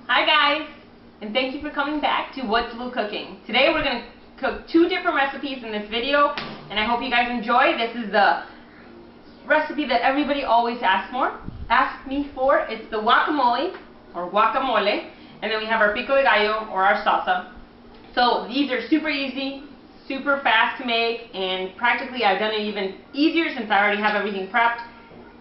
Hi guys, and thank you for coming back to What's Lou Cooking. Today we're going to cook two different recipes in this video, and I hope you guys enjoy. This is the recipe that everybody always asks me for. It's the guacamole, or guacamole, and then we have our Pico de Gallo, or our salsa. So these are super easy, super fast to make, and practically I've done it even easier since I already have everything prepped.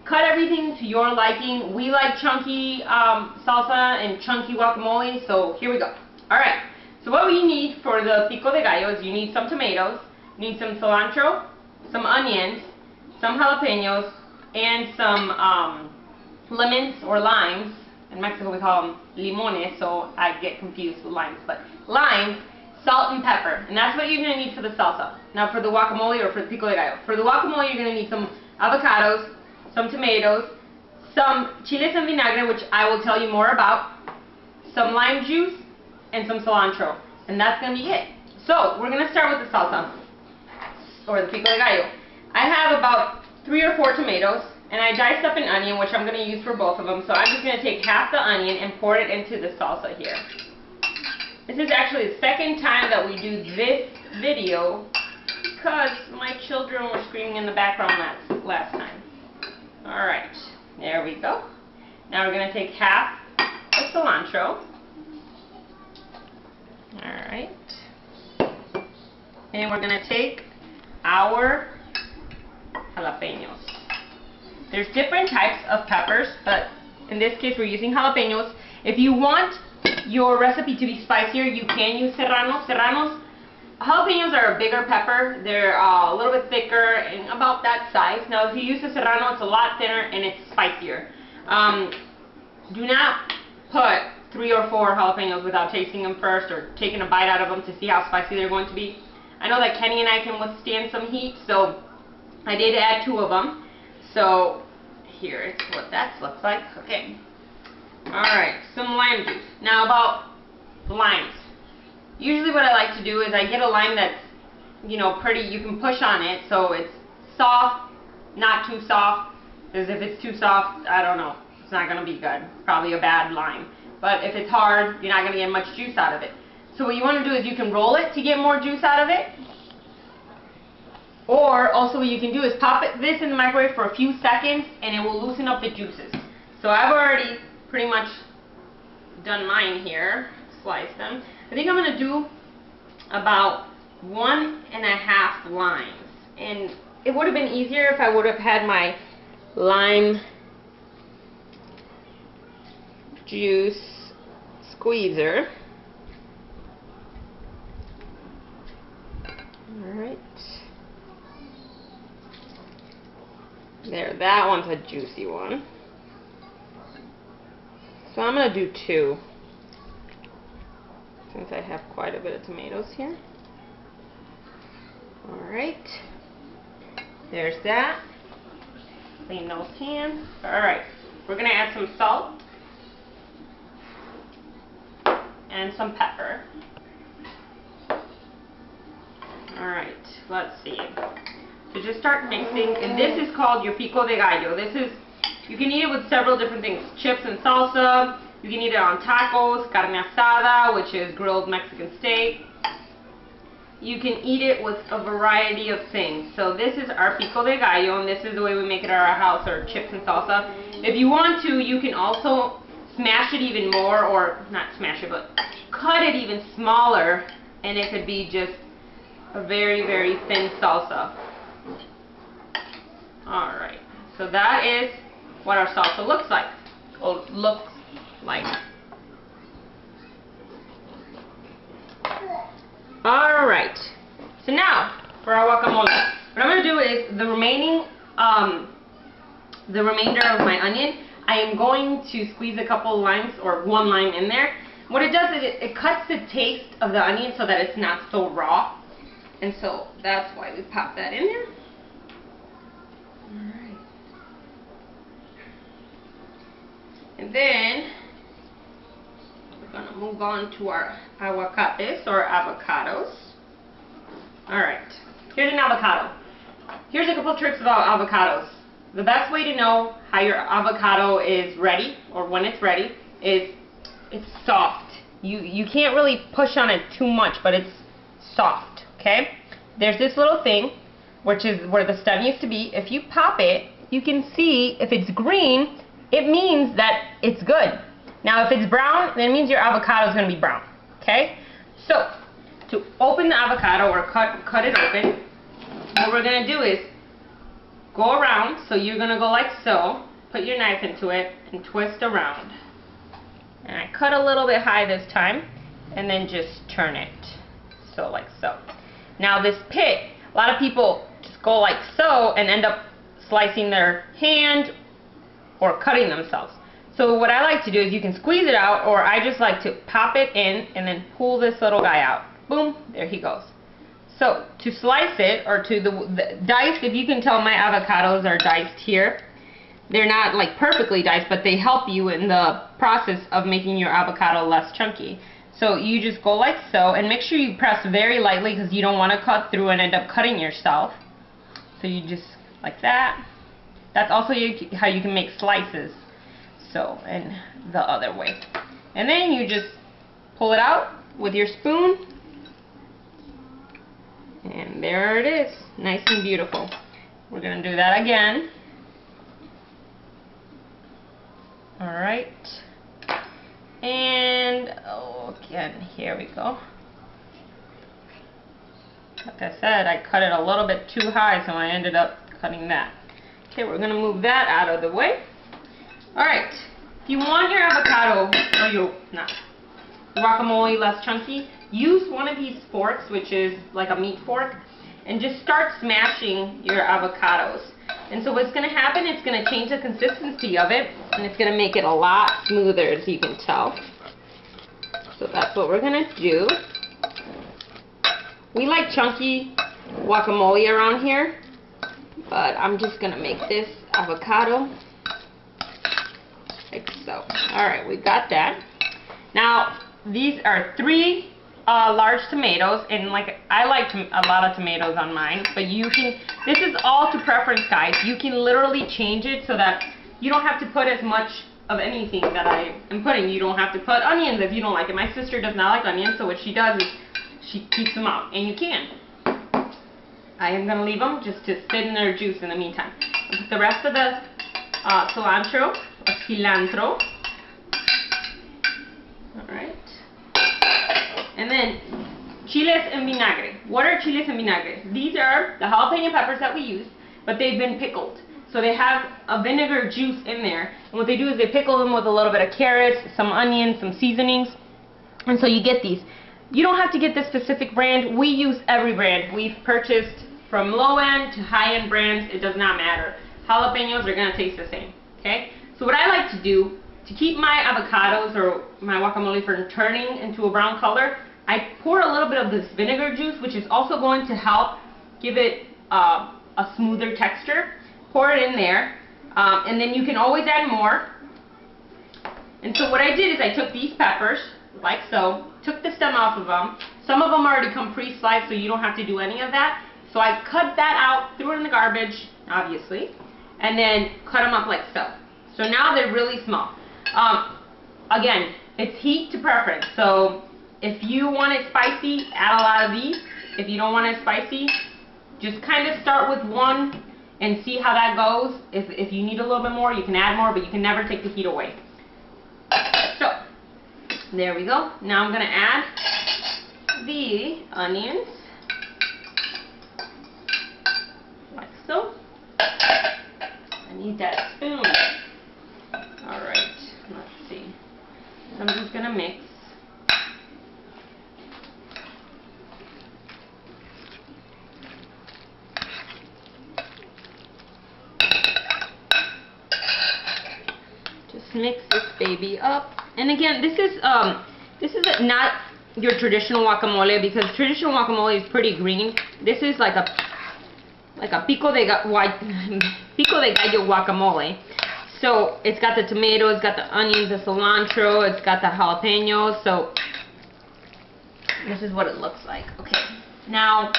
Cut everything to your liking. We like chunky salsa and chunky guacamole, so here we go. Alright, so what we need for the Pico de Gallo is you need some tomatoes, you need some cilantro, some onions, some jalapenos, and some lemons or limes. In Mexico we call them limones, so I get confused with limes, but lime, salt, and pepper, and that's what you're going to need for the salsa. Now for the guacamole, or for the Pico de Gallo, for the guacamole you're going to need some avocados, some tomatoes, some chiles en vinagre, which I will tell you more about, some lime juice, and some cilantro. And that's going to be it. So, we're going to start with the salsa, or the Pico de Gallo. I have about 3 or 4 tomatoes, and I diced up an onion, which I'm going to use for both of them. So I'm just going to take half the onion and pour it into the salsa here. This is actually the second time that we do this video, because my children were screaming in the background last time. Alright, there we go. Now we're going to take half the cilantro. Alright. And we're going to take our jalapenos. There's different types of peppers, but in this case we're using jalapenos. If you want your recipe to be spicier, you can use serranos. Jalapenos are a bigger pepper. They're a little bit thicker and about that size. Now if you use the serrano, it's a lot thinner and it's spicier. Do not put 3 or 4 jalapenos without tasting them first or taking a bite out of them to see how spicy they're going to be. I know that Kenny and I can withstand some heat, so I did add 2 of them. So here is what that looks like. Okay. Alright, some lime juice. Now about limes. Usually what I like to do is I get a lime that's, you know, pretty, you can push on it, so it's soft, not too soft, because if it's too soft, I don't know, it's not going to be good. It's probably a bad lime. But if it's hard, you're not going to get much juice out of it. So what you want to do is you can roll it to get more juice out of it. Or also what you can do is pop this in the microwave for a few seconds and it will loosen up the juices. So I've already pretty much done mine here, sliced them. I think I'm going to do about 1.5 limes. And it would have been easier if I would have had my lime juice squeezer. Alright. There, that one's a juicy one. So I'm going to do 2. Since I have quite a bit of tomatoes here. Alright. There's that. Clean those hands. Alright. We're going to add some salt. And some pepper. Alright. Let's see. So just start mixing. And this is called your Pico de Gallo. This is, you can eat it with several different things. Chips and salsa. You can eat it on tacos, carne asada, which is grilled Mexican steak. You can eat it with a variety of things. So this is our Pico de Gallo, and this is the way we make it at our house, or chips and salsa. If you want to, you can also smash it even more, or not smash it, but cut it even smaller, and it could be just a very, very thin salsa. Alright, so that is what our salsa looks like. Or looks like. Alright, so now for our guacamole. What I'm going to do is the remainder of my onion, I am going to squeeze a couple limes, or 1 lime in there. What it does is it cuts the taste of the onion so that it's not so raw. And so that's why we pop that in there. Alright. And then we're going to move on to our aguacates, or avocados. Alright, here's an avocado. Here's a couple tricks about avocados. The best way to know how your avocado is ready, or when it's ready, is it's soft. You can't really push on it too much, but it's soft, okay? There's this little thing, which is where the stem used to be. If you pop it, you can see if it's green, it means that it's good. Now if it's brown, then it means your avocado is going to be brown, okay? So, to open the avocado or cut it open, what we're going to do is go around. So you're going to go like so, put your knife into it, and twist around. And I cut a little bit high this time, and then just turn it. So like so. Now this pit, a lot of people just go like so and end up slicing their hand or cutting themselves. So what I like to do is you can squeeze it out, or I just like to pop it in and then pull this little guy out. Boom, there he goes. So to slice it, or to the diced, if you can tell my avocados are diced here. They're not like perfectly diced, but they help you in the process of making your avocado less chunky. So you just go like so, and make sure you press very lightly because you don't want to cut through and end up cutting yourself. So you just like that. That's also how you can make slices. So, and the other way. And then you just pull it out with your spoon. And there it is. Nice and beautiful. We're going to do that again. Alright. And, again, here we go. Like I said, I cut it a little bit too high, so I ended up cutting that. Okay, we're going to move that out of the way. Alright, if you want your avocado, or your guacamole less chunky, use one of these forks, which is like a meat fork, and just start smashing your avocados. And so what's going to happen, it's going to change the consistency of it, and it's going to make it a lot smoother, as you can tell. So that's what we're going to do. We like chunky guacamole around here, but I'm just going to make this avocado like so. Alright, we got that. Now, these are 3 large tomatoes, and like I like a lot of tomatoes on mine, but you can, this is all to preference, guys. You can literally change it so that you don't have to put as much of anything that I am putting. You don't have to put onions if you don't like it. My sister does not like onions, so what she does is she keeps them out, and you can. I am going to leave them just to sit in their juice in the meantime. I'll put the rest of the cilantro, or cilantro. Alright. And then, chiles en vinagre. What are chiles en vinagre? These are the jalapeno peppers that we use, but they've been pickled. So they have a vinegar juice in there. And what they do is they pickle them with a little bit of carrots, some onions, some seasonings. And so you get these. You don't have to get this specific brand. We use every brand. We've purchased from low-end to high-end brands. It does not matter. Jalapenos are going to taste the same. Okay? So what I like to do, to keep my avocados or my guacamole from turning into a brown color, I pour a little bit of this vinegar juice, which is also going to help give it a smoother texture. Pour it in there, and then you can always add more. And so what I did is I took these peppers, like so, took the stem off of them. Some of them already come pre-sliced, so you don't have to do any of that. So I cut that out, threw it in the garbage, obviously, and then cut them up like so. So now they're really small. Again, it's heat to preference. So if you want it spicy, add a lot of these. If you don't want it spicy, just kind of start with one and see how that goes. If you need a little bit more, you can add more, but you can never take the heat away. So, there we go. Now I'm going to add the onions, like so. I need that spoon. Alright, let's see. So I'm just going to mix. Just mix this baby up. And again, this is not your traditional guacamole, because traditional guacamole is pretty green. This is like a Pico de Gallo guacamole. So it's got the tomato, it's got the onions, the cilantro, it's got the jalapenos. So this is what it looks like. Okay. Now,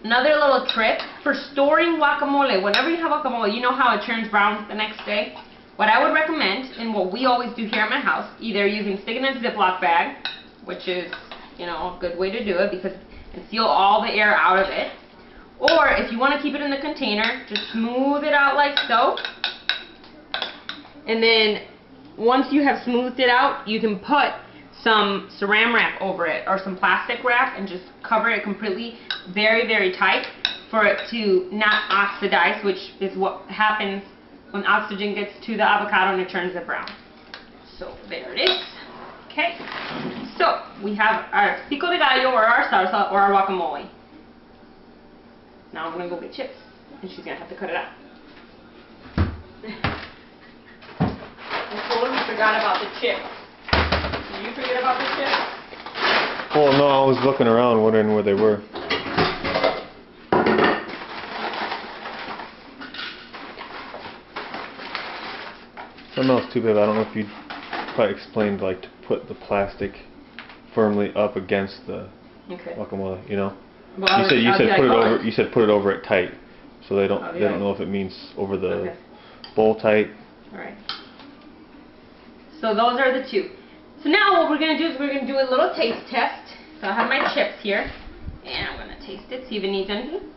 another little trick for storing guacamole. Whenever you have guacamole, you know how it turns brown the next day? what I would recommend, and what we always do here at my house, either using stick in a Ziploc bag, which is, you know, a good way to do it because and seal all the air out of it. Or if you want to keep it in the container, just smooth it out like so. And then once you have smoothed it out, you can put some saran wrap over it or some plastic wrap and just cover it completely very, very tight for it to not oxidize, which is what happens when oxygen gets to the avocado and it turns it brown. So there it is. Okay. So we have our Pico de Gallo or our salsa or our guacamole. Now I'm going to go get chips and she's going to have to cut it out. I totally forgot about the chips. Did you forget about the chips? Well, no, I was looking around wondering where they were. Something else too, babe. I don't know if you probably explained like to put the plastic firmly up against the guacamole. You know, well, you said put it over. You said put it over it tight, so they don't know if it means over the bowl tight. All right. So those are the two. So now what we're going to do is we're going to do a little taste test. So I have my chips here, and I'm going to taste it, see if it needs anything.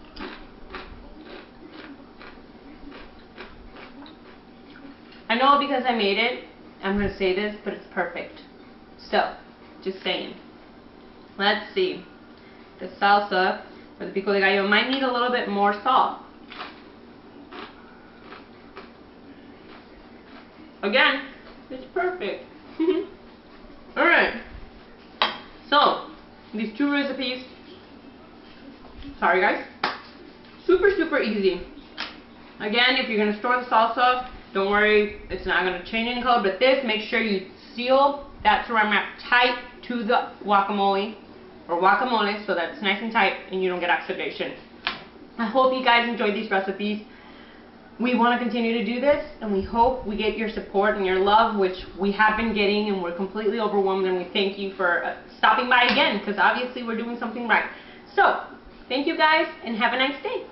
I know because I made it, I'm going to say this, but it's perfect. So, just saying. Let's see. The salsa, or the Pico de Gallo, might need a little bit more salt. Again, it's perfect. Alright. So, these two recipes, sorry guys, super easy. Again, if you're going to store the salsa, don't worry, it's not going to change any color, but this, make sure you seal that saran wrap tight to the guacamole, so that it's nice and tight and you don't get oxidation. I hope you guys enjoyed these recipes. We want to continue to do this, and we hope we get your support and your love, which we have been getting, and we're completely overwhelmed, and we thank you for stopping by again, because obviously we're doing something right. So, thank you guys, and have a nice day.